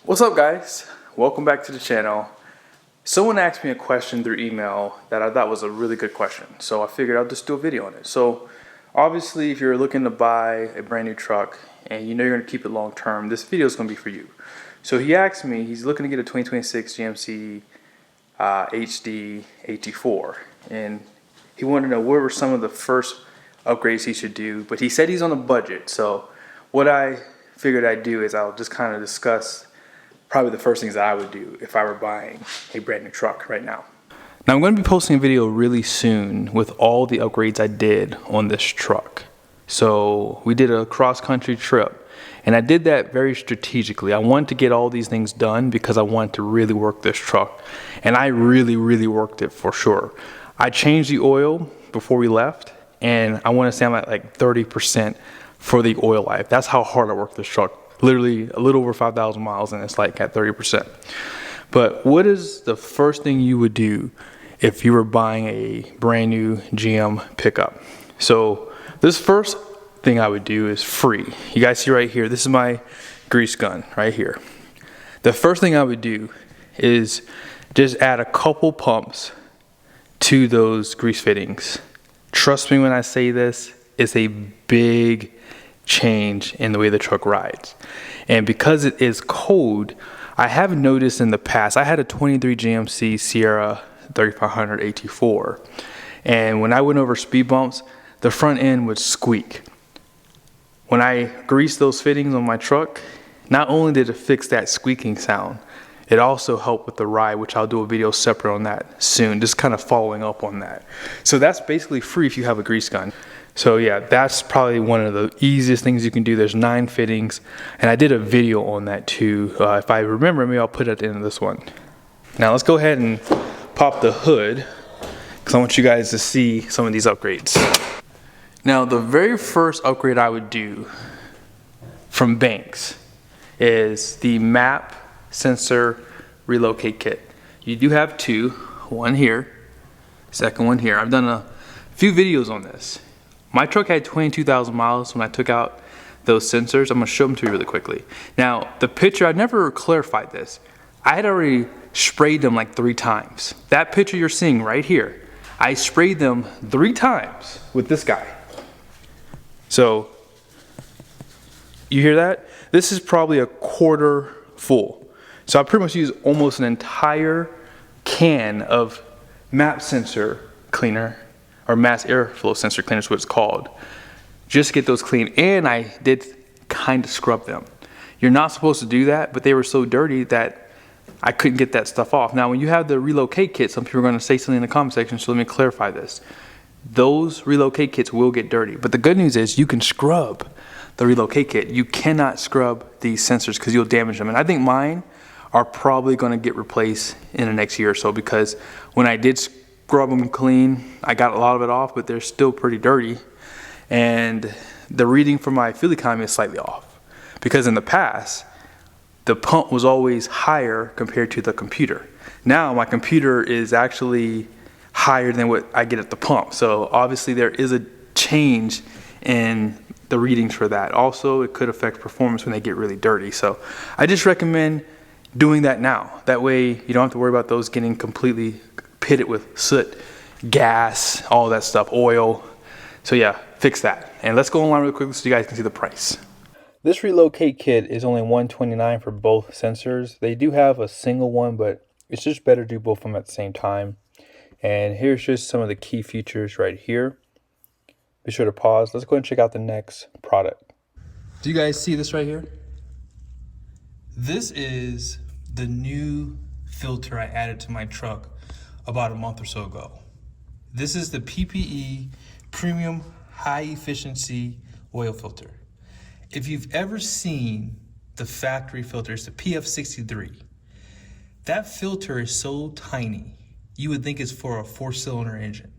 What's up, guys? Welcome back to the channel. Someone asked me a question through email that I thought was a really good question, so I figured I'll just do a video on it. So obviously, if you're looking to buy a brand new truck and you know you're going to keep it long term, this video is going to be for you. So he asked me, he's looking to get a 2026 GMC HD AT4, and he wanted to know what were some of the first upgrades he should do, but he said he's on a budget. So what I figured I'd do is I'll just kind of discuss probably the first things that I would do if I were buying a brand new truck right now. Now I'm going to be posting a video really soon with all the upgrades I did on this truck. So we did a cross-country trip, and I did that very strategically. I wanted to get all these things done because I wanted to really work this truck, and I really worked it for sure. I changed the oil before we left, and I want to say I'm at like 30% for the oil life. That's how hard I worked this truck. Literally a little over 5,000 miles, and it's like at 30%. But what is the first thing you would do if you were buying a brand new GM pickup? So this first thing I would do is free. You guys see right here, this is my grease gun right here. The first thing I would do is just add a couple pumps to those grease fittings. Trust me when I say this, it's a big change in the way the truck rides. And because it is cold, I have noticed in the past, I had a 23 GMC Sierra 3500 AT4, and when I went over speed bumps, the front end would squeak. When I greased those fittings on my truck, not only did it fix that squeaking sound, it also helped with the ride, which I'll do a video separate on that soon, just kind of following up on that. So that's basically free if you have a grease gun. So yeah, that's probably one of the easiest things you can do. There's 9 fittings, and I did a video on that too. If I remember, maybe I'll put it at the end of this one. Now let's go ahead and pop the hood, because I want you guys to see some of these upgrades. Now the very first upgrade I would do from Banks is the map sensor relocate kit. You do have 2, one here, second one here. I've done a few videos on this. My truck had 22,000 miles when I took out those sensors. I'm gonna show them to you really quickly. Now, the picture, I never clarified this. I had already sprayed them like 3 times. That picture you're seeing right here, I sprayed them 3 times with this guy. So, you hear that? This is probably a quarter full. So I pretty much use almost an entire can of map sensor cleaner, or mass airflow sensor cleaner is what it's called, just to get those clean. And I did kind of scrub them. You're not supposed to do that, but they were so dirty that I couldn't get that stuff off. Now, when you have the relocate kit, some people are gonna say something in the comment section, so let me clarify this. Those relocate kits will get dirty, but the good news is you can scrub the relocate kit. You cannot scrub these sensors because you'll damage them. And I think mine are probably gonna get replaced in the next year or so, because when I did scrub them clean, I got a lot of it off, but they're still pretty dirty. And the reading for my fuel economy is slightly off, because in the past, the pump was always higher compared to the computer. Now my computer is actually higher than what I get at the pump. So obviously there is a change in the readings for that. Also, it could affect performance when they get really dirty. So I just recommend doing that now. That way you don't have to worry about those getting completely pitted with soot, gas, all that stuff, oil. So yeah, fix that. And let's go online real quick so you guys can see the price. This relocate kit is only $129 for both sensors. They do have a single one, but it's just better to do both of them at the same time. And here's just some of the key features right here. Be sure to pause. Let's go ahead and check out the next product. Do you guys see this right here? This is the new filter I added to my truck about a month or so ago. This is the PPE Premium High Efficiency Oil Filter. If you've ever seen the factory filter, it's the PF63. That filter is so tiny, you would think it's for a 4-cylinder engine.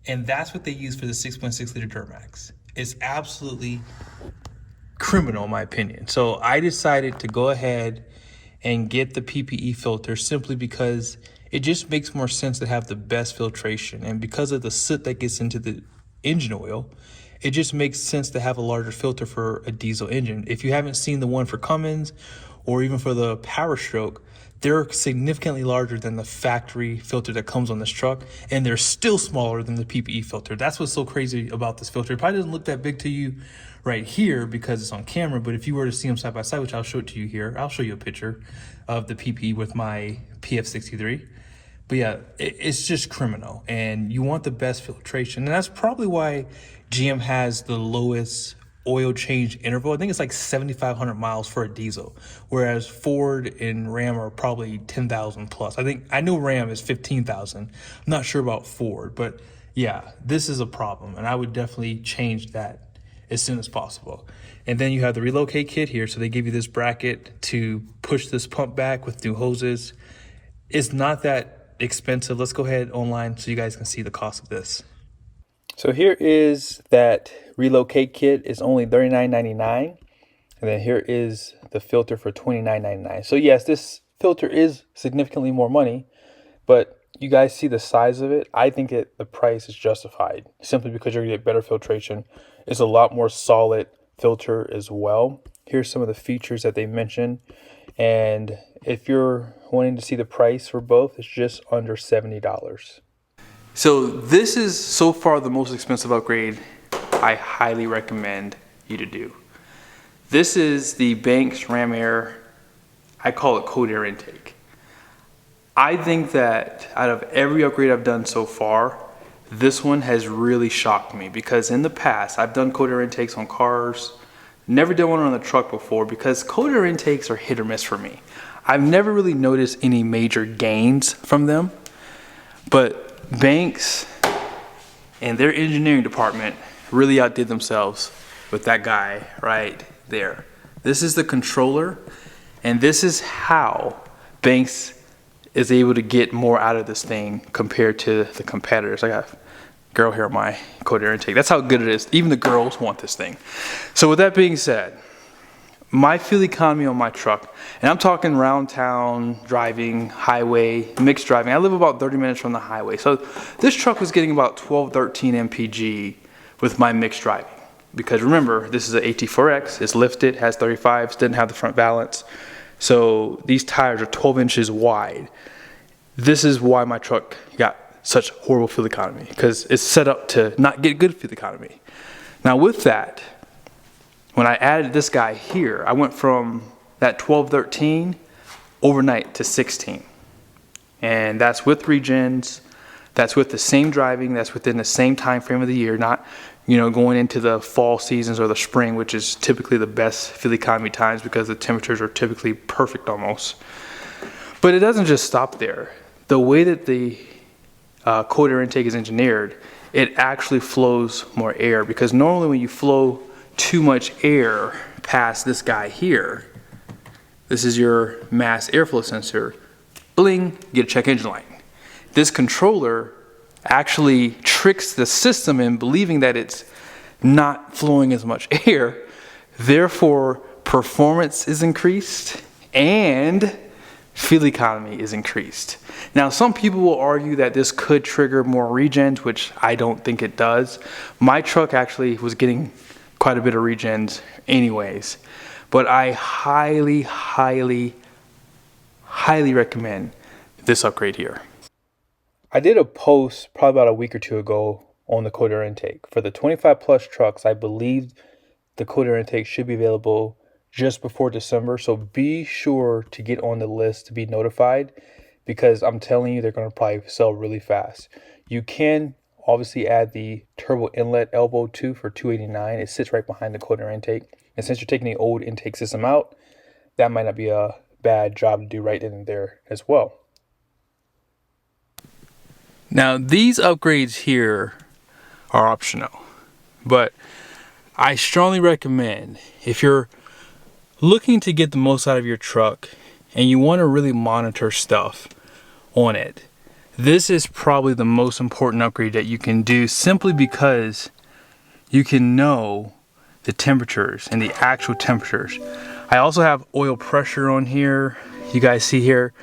And that's what they use for the 6.6 liter Duramax. It's absolutely criminal in my opinion. So I decided to go ahead and get the PPE filter simply because it just makes more sense to have the best filtration. And because of the soot that gets into the engine oil, it just makes sense to have a larger filter for a diesel engine. If you haven't seen the one for Cummins or even for the Power Stroke, they're significantly larger than the factory filter that comes on this truck, and they're still smaller than the PPE filter. That's what's so crazy about this filter. It probably doesn't look that big to you right here because it's on camera, but if you were to see them side by side, which I'll show it to you here, I'll show you a picture of the PPE with my PF63. But yeah, it's just criminal, and you want the best filtration. And that's probably why GM has the lowest oil change interval. I think it's like 7,500 miles for a diesel, whereas Ford and Ram are probably 10,000 plus. I know Ram is 15,000. I'm not sure about Ford, but yeah, this is a problem, and I would definitely change that as soon as possible. And then you have the relocate kit here. So they give you this bracket to push this pump back with new hoses. It's not that expensive. Let's go ahead online so you guys can see the cost of this. So here is that relocate kit. It's only $39.99. And then here is the filter for $29.99. So yes, this filter is significantly more money, but you guys see the size of it. I think the price is justified simply because you're gonna get better filtration. It's a lot more solid filter as well. Here's some of the features that they mentioned. And if you're wanting to see the price for both, it's just under $70. So this is so far the most expensive upgrade I highly recommend you to do. This is the Banks Ram Air, I call it cold air intake. I think that out of every upgrade I've done so far, this one has really shocked me, because in the past I've done cold air intakes on cars, never done one on the truck before, because cold air intakes are hit or miss for me. I've never really noticed any major gains from them, but Banks and their engineering department really outdid themselves with that guy right there. This is the controller, and this is how Banks is able to get more out of this thing compared to the competitors. I got girl hair on my cold air intake. That's how good it is. Even the girls want this thing. So with that being said, my fuel economy on my truck, and I'm talking round town driving, highway, mixed driving. I live about 30 minutes from the highway. So this truck was getting about 12, 13 mpg with my mixed driving. Because remember, this is an AT4X, it's lifted, has 35s, didn't have the front balance. So these tires are 12 inches wide. This is why my truck got such horrible fuel economy, because it's set up to not get good fuel economy. Now with that, when I added this guy here, I went from that 12, 13 overnight to 16. And that's with regens, that's with the same driving, that's within the same time frame of the year, not going into the fall seasons or the spring, which is typically the best fuel economy times because the temperatures are typically perfect almost. But it doesn't just stop there. The way that the cold air intake is engineered, it actually flows more air, because normally when you flow too much air past this guy here, this is your mass airflow sensor, bling, get a check engine light. This controller actually tricks the system in believing that it's not flowing as much air, therefore performance is increased and fuel economy is increased. Now some people will argue that this could trigger more regens, which I don't think it does. My truck actually was getting quite a bit of regens anyways, but I highly, highly, highly recommend this upgrade here. I did a post probably about a week or two ago on the cold air intake. For the 25 plus trucks, I believe the cold air intake should be available just before December. So be sure to get on the list to be notified, because I'm telling you, they're going to probably sell really fast. You can obviously add the turbo inlet elbow too for $289. It sits right behind the cold air intake. And since you're taking the old intake system out, that might not be a bad job to do right in there as well. Now these upgrades here are optional, but I strongly recommend, if you're looking to get the most out of your truck and you want to really monitor stuff on it, this is probably the most important upgrade that you can do, simply because you can know the temperatures and the actual temperatures. I also have oil pressure on here. You guys see here,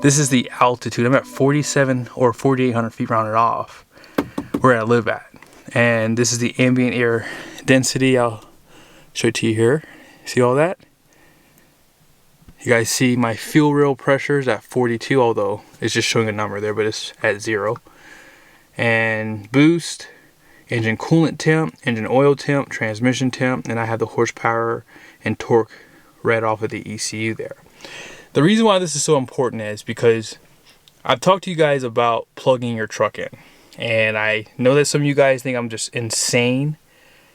this is the altitude. I'm at 47 or 4,800 feet rounded off where I live at. And this is the ambient air density. I'll show it to you here. See all that? You guys see my fuel rail pressure is at 42, although it's just showing a number there, but it's at 0. And boost, engine coolant temp, engine oil temp, transmission temp, and I have the horsepower and torque read off of the ECU there. The reason why this is so important is because I've talked to you guys about plugging your truck in, and I know that some of you guys think I'm just insane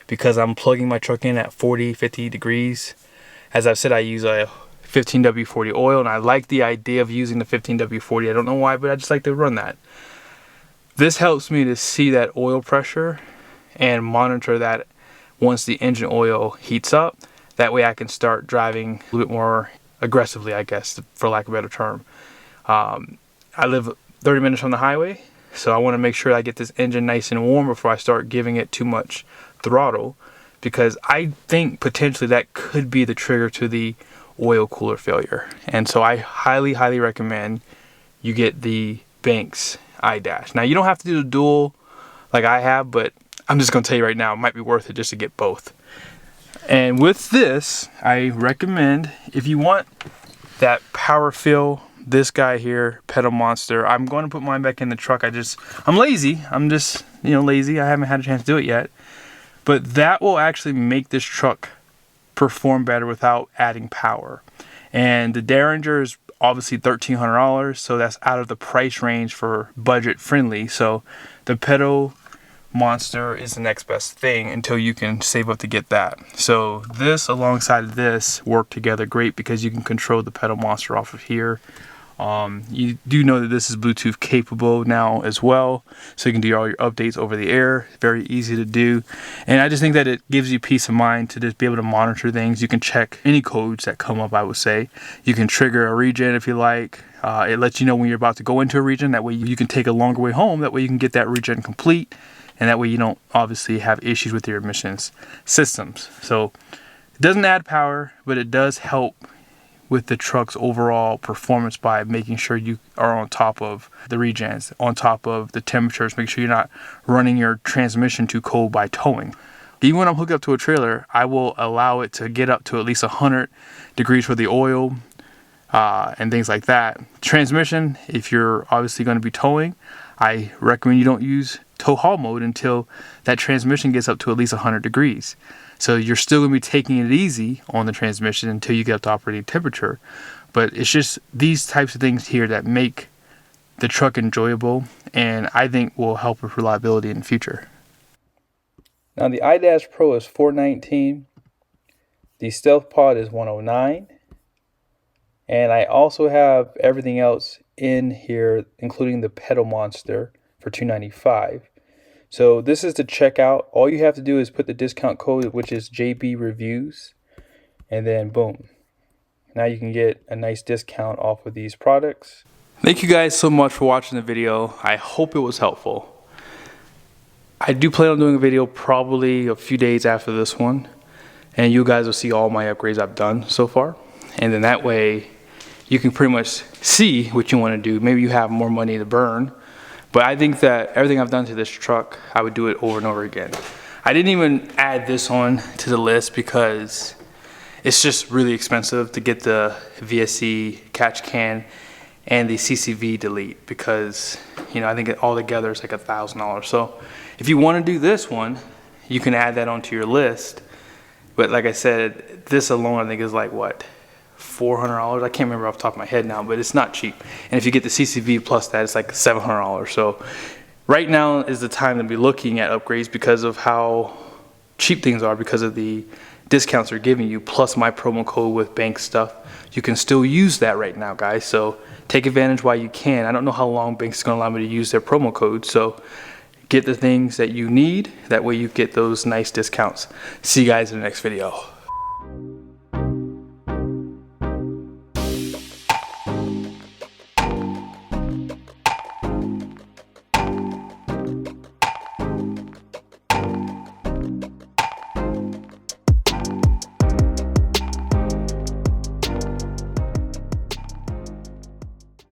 because I'm plugging my truck in at 40, 50 degrees. As I've said, I use a 15W40 oil, and I like the idea of using the 15W40. I don't know why, but I just like to run that. This helps me to see that oil pressure and monitor that once the engine oil heats up. That way I can start driving a little bit more aggressively, I guess, for lack of a better term. I live 30 minutes from the highway, so I want to make sure I get this engine nice and warm before I start giving it too much throttle, because I think potentially that could be the trigger to the oil cooler failure. And so I highly recommend you get the Banks iDash. Now you don't have to do the dual like I have, but I'm just gonna tell you right now, it might be worth it just to get both. And with this, I recommend, if you want that power feel, this guy here, Pedal Monster, I'm going to put mine back in the truck. I'm lazy. I'm just, lazy. I haven't had a chance to do it yet. But that will actually make this truck perform better without adding power. And the Derringer is obviously $1,300, so that's out of the price range for budget friendly. So the Pedal Monster is the next best thing until you can save up to get that. So this alongside this work together great because you can control the Pedal Monster off of here. You do know that this is Bluetooth capable now as well, so you can do all your updates over the air. Very easy to do, and I just think that it gives you peace of mind to just be able to monitor things. You can check any codes that come up, I would say. You can trigger a regen if you like. It lets you know when you're about to go into a regen. That way you can take a longer way home. That way you can get that regen complete, and that way you don't obviously have issues with your emissions systems. So it doesn't add power, but it does help with the truck's overall performance by making sure you are on top of the regens, on top of the temperatures, make sure you're not running your transmission too cold by towing. Even when I'm hooked up to a trailer, I will allow it to get up to at least 100 degrees for the oil and things like that. Transmission, if you're obviously going to be towing, I recommend you don't use tow haul mode until that transmission gets up to at least 100 degrees. So you're still going to be taking it easy on the transmission until you get up to operating temperature. But it's just these types of things here that make the truck enjoyable, and I think will help with reliability in the future. Now the iDash Pro is $419. The Stealth Pod is $109. And I also have everything else in here, including the Pedal Monster for $295. So this is to check out. All you have to do is put the discount code, which is JBREVIEWS, and then boom. Now you can get a nice discount off of these products. Thank you guys so much for watching the video. I hope it was helpful. I do plan on doing a video probably a few days after this one, and you guys will see all my upgrades I've done so far. And then that way you can pretty much see what you want to do. Maybe you have more money to burn. But I think that everything I've done to this truck, I would do it over and over again. I didn't even add this on to the list because it's just really expensive to get the VSC catch can and the CCV delete, because I think it all together is like $1,000. So if you want to do this one, you can add that onto your list. But like I said, this alone I think is like what, $400? I can't remember off the top of my head now, but it's not cheap. And if you get the CCV plus that, it's like $700. So right now is the time to be looking at upgrades because of how cheap things are, because of the discounts they're giving you, plus my promo code with bank stuff. You can still use that right now, guys. So take advantage while you can. I don't know how long Banks is going to allow me to use their promo code. So get the things that you need. That way you get those nice discounts. See you guys in the next video.